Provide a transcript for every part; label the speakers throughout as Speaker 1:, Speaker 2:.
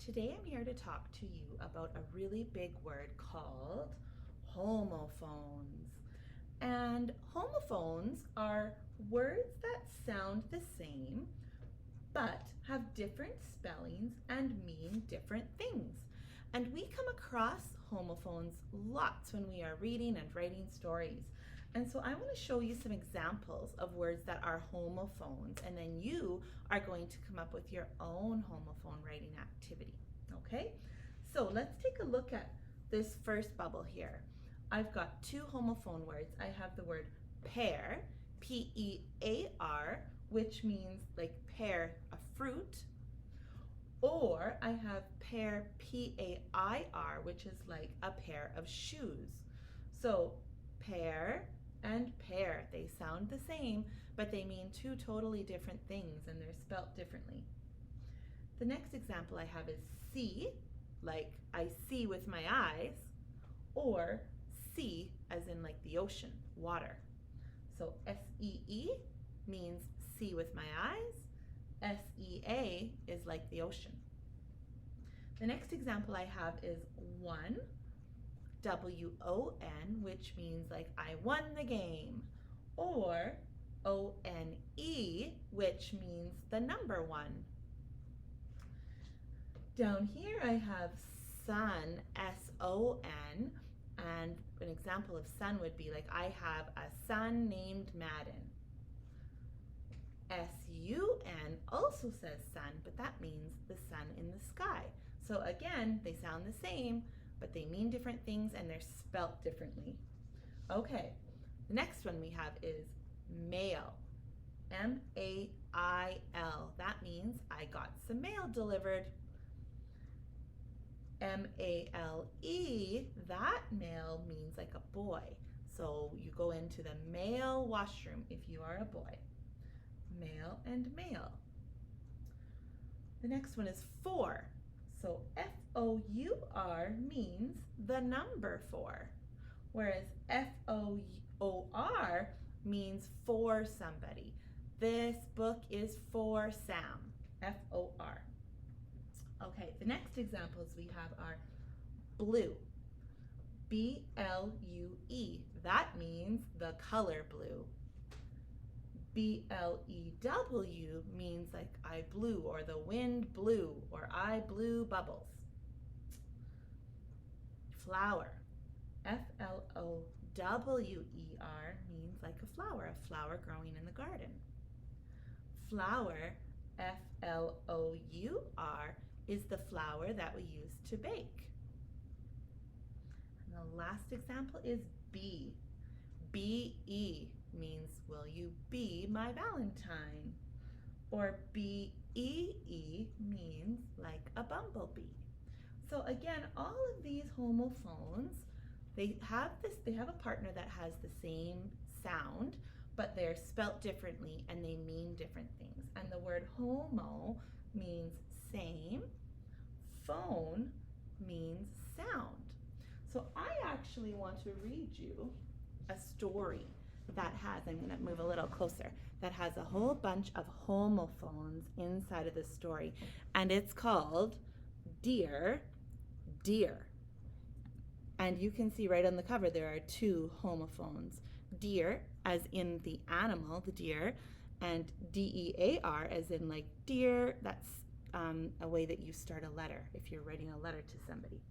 Speaker 1: Today I'm here to talk to you about a really big word called homophones. And homophones are words that sound the same but have different spellings and mean different things. And we come across homophones lots when we are reading and writing stories. And so I want to show you some examples of words that are homophones, and then you are going to come up with your own homophone writing activity, okay? So let's take a look at this first bubble here. I've got two homophone words. I have the word pear, P-E-A-R, which means like pear, a fruit, or I have pair, P-A-I-R, which is like a pair of shoes. So pear and pear, they sound the same, but they mean two totally different things and they're spelt differently. The next example I have is see, like I see with my eyes, or sea as in like the ocean, water. So S-E-E means see with my eyes. S-E-A is like the ocean. The next example I have is won, W-O-N, which means like I won the game, or O-N-E, which means the number one. Down here I have sun, S-O-N, and an example of son would be like I have a son named Madden. S-U-N also says sun, but that means the sun in the sky. So again, they sound the same, but they mean different things and they're spelt differently. Okay, the next one we have is mail, M-A-I-L. That means I got some mail delivered. M-A-L-E, that male means like a boy. So you go into the male washroom if you are a boy. Male and male. The next one is four. So F-O-U-R means the number 4, whereas F-O-O-R means for somebody. This book is for Sam, F-O-R. Okay, the next examples we have are blue, B-L-U-E. That means the color blue. B-L-E-W means like I blew, or the wind blew, or I blew bubbles. Flower, F-L-O-W-E-R means like a flower growing in the garden. Flour, F-L-O-U-R, is the flour that we use to bake. And the last example is bee. B-E means will you be my Valentine? Or B-E-E means like a bumblebee. So again, all of these homophones, they have a partner that has the same sound, but they're spelt differently and they mean different things. And the word homo means same, phone means sound. So I actually want to read you a story that has, I'm going to move a little closer, that has a whole bunch of homophones inside of the story. And it's called Dear, Dear. And you can see right on the cover there are two homophones. Deer as in the animal, the deer, and D-E-A-R as in like dear. That's a way that you start a letter if you're writing a letter to somebody.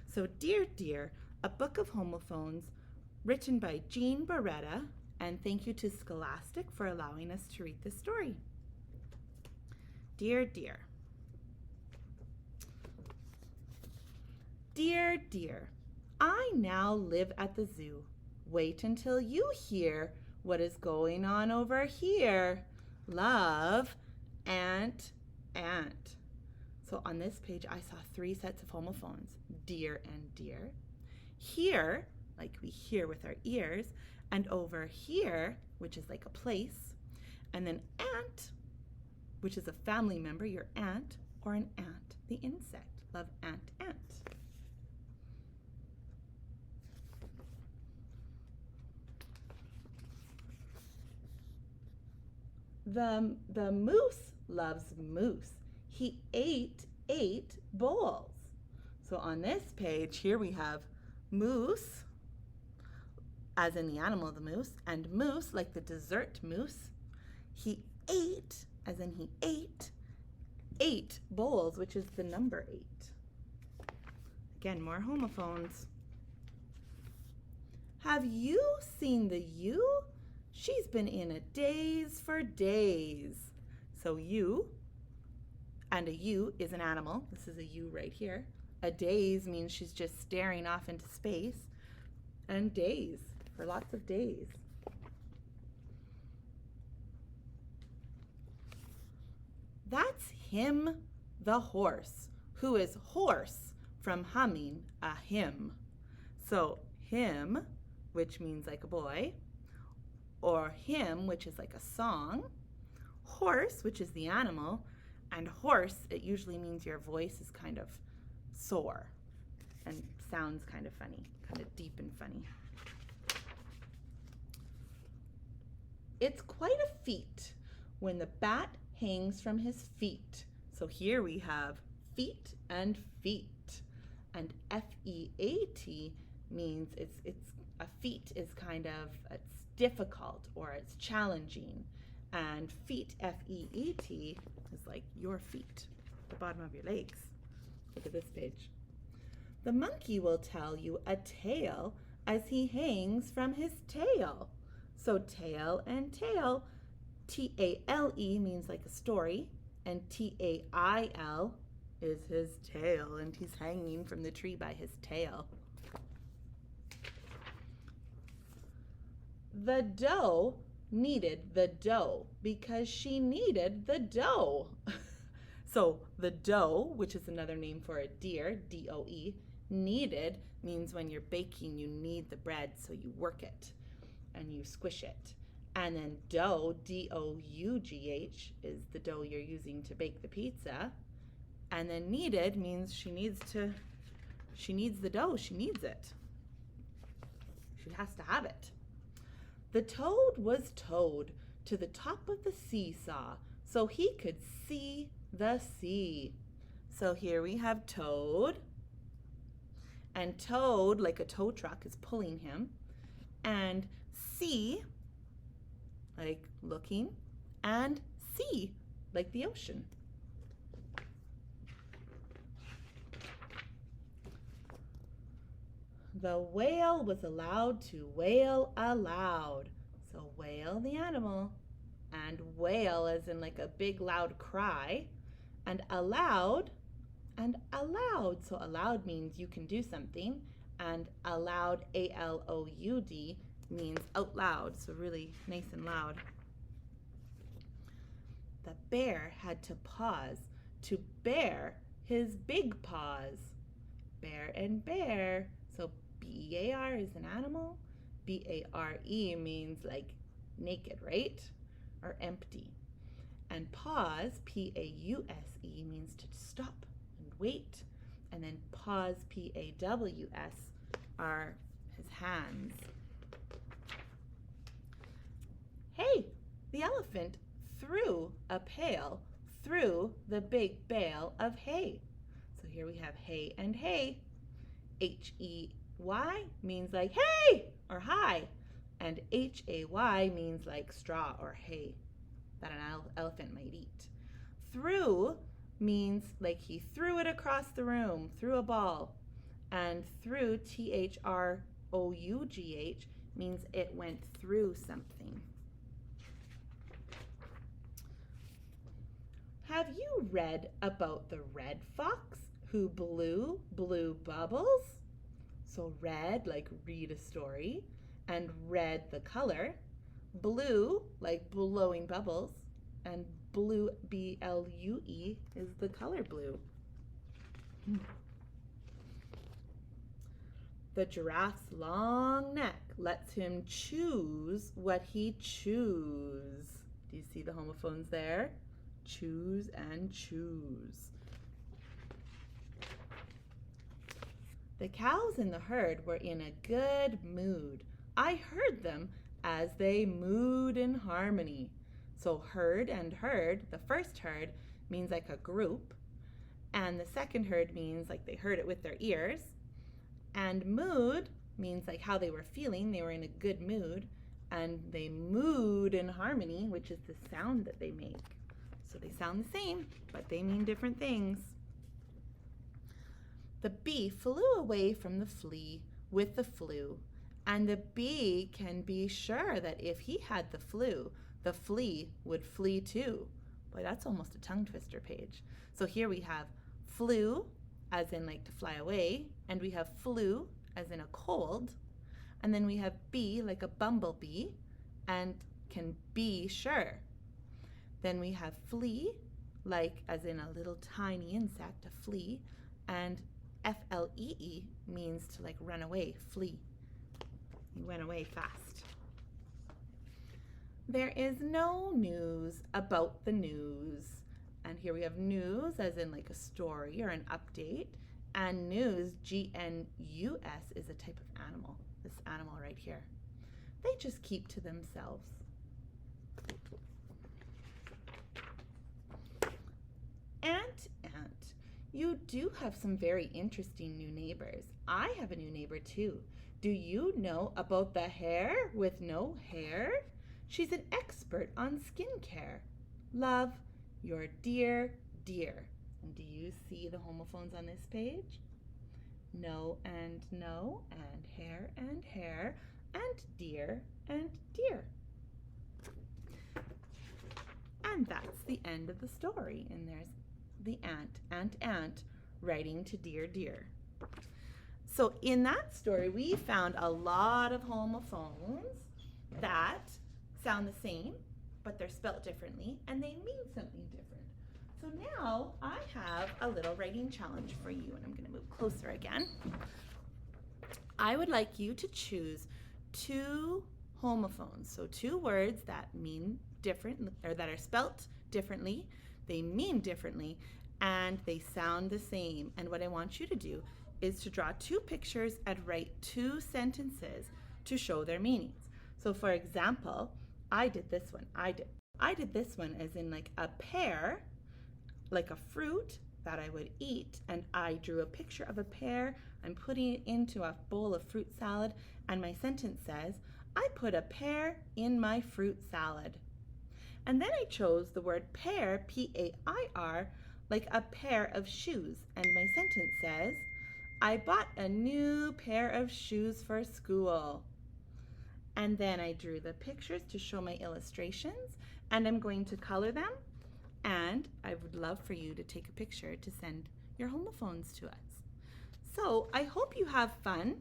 Speaker 1: So Dear, Dear, a book of homophones written by Jean Beretta, and thank you to Scholastic for allowing us to read this story. Dear, Dear. Dear, dear, I now live at the zoo. Wait until you hear what is going on over here. Love, Aunt, Aunt. So on this page, I saw 3 sets of homophones, dear and dear. Here, like we hear with our ears, and over here, which is like a place, and then aunt, which is a family member, your aunt, or an ant, the insect. Love, aunt, ant. The moose loves moose. He ate 8 bowls. So on this page here we have moose, as in the animal the moose, and moose like the dessert mousse. He ate, as in he ate, 8 bowls, which is the number 8. Again, more homophones. Have you seen the ewe? She's been in a daze for days. So ewe, and a ewe is an animal. This is a ewe right here. A daze means she's just staring off into space. And days, for lots of days. That's him, the horse, who is hoarse from humming a hymn. So hymn, which means like a boy, or hymn, which is like a song, horse, which is the animal, and hoarse, it usually means your voice is kind of sore and sounds kind of funny, kind of deep and funny. It's quite a feat when the bat hangs from his feet. So here we have feet and feet. And F-E-A-T means it's a feat is kind of, it's difficult or it's challenging. And feet, F-E-E-T, is like your feet, the bottom of your legs. Look at this page. The monkey will tell you a tale as he hangs from his tail. So tail and tail, T-A-L-E means like a story, and T-A-I-L is his tail, and he's hanging from the tree by his tail. The doe needed the dough because she needed the dough. So the dough, which is another name for a deer, D-O-E, needed means when you're baking, you knead the bread, so you work it and you squish it. And then dough, D-O-U-G-H, is the dough you're using to bake the pizza. And then needed means she needs the dough, she needs it. She has to have it. The toad was towed to the top of the seesaw so he could see the sea. So here we have toad, and toad, like a tow truck, is pulling him, and see, like looking, and sea, like the ocean. The whale was allowed to wail aloud. So whale, the animal, and wail as in like a big loud cry, and aloud, and aloud. So aloud means you can do something, and aloud, A-L-O-U-D, means out loud, so really nice and loud. The bear had to pause to bear his big paws. Bear and bear. So B-E-A-R is an animal. B-A-R-E means like naked, right? Or empty. And pause, P-A-U-S-E, means to stop and wait. And then pause, P-A-W-S, are his hands. Hey, the elephant threw a pail through the big bale of hay. So here we have hay and hay. H-E-Y means like hey or hi, and H-A-Y means like straw or hay that an elephant might eat. Through means like he threw it across the room, threw a ball, and through, T-H-R-O-U-G-H, means it went through something. Have you read about the red fox who blew bubbles? So red, like read a story, and red, the color. Blue, like blowing bubbles, and blue, B-L-U-E, is the color blue. The giraffe's long neck lets him choose what he chews. Do you see the homophones there? Choose and choose. The cows in the herd were in a good mood. I heard them as they mooed in harmony. So herd and herd, the first herd means like a group, And the second heard means like they heard it with their ears. And mood means like how they were feeling. They were in a good mood. And they mooed in harmony, which is the sound that they make. So they sound the same, but they mean different things. The bee flew away from the flea with the flu. And the bee can be sure that if he had the flea would flee too. Boy, that's almost a tongue twister page. So here we have flew, as in like to fly away, and we have flu, as in a cold, and then we have bee, like a bumblebee, and can be sure. Then we have flea, like as in a little tiny insect, a flea, and F-L-E-E means to like run away, flee. He went away fast. There is no news about the news. And here we have news as in like a story or an update. And news, G-N-U-S, is a type of animal. This animal right here. They just keep to themselves. Ant. You do have some very interesting new neighbors. I have a new neighbor too. Do you know about the hare with no hair? She's an expert on skincare. Love, your dear, dear. And do you see the homophones on this page? No, and hair, and dear, and dear. And that's the end of the story. And there's the ant, writing to dear, dear. So in that story, we found a lot of homophones that sound the same, but they're spelt differently, and they mean something different. So now I have a little writing challenge for you, and I'm going to move closer again. I would like you to choose 2 homophones, so 2 words that mean different, or that are spelt differently, they mean differently, and they sound the same. And what I want you to do is to draw 2 pictures and write 2 sentences to show their meanings. So for example, I did this one. I did this one as in like a pear, like a fruit that I would eat, and I drew a picture of a pear. I'm putting it into a bowl of fruit salad, and my sentence says, I put a pear in my fruit salad. And then I chose the word pair, P-A-I-R, like a pair of shoes, and my sentence says, I bought a new pair of shoes for school. And then I drew the pictures to show my illustrations, and I'm going to color them, and I would love for you to take a picture to send your homophones to us. So I hope you have fun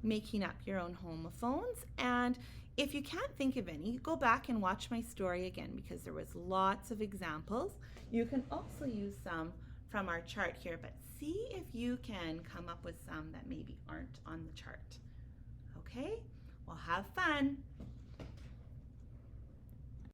Speaker 1: making up your own homophones, and if you can't think of any, go back and watch my story again because there was lots of examples. You can also use some from our chart here, but see if you can come up with some that maybe aren't on the chart. Okay? Well, have fun.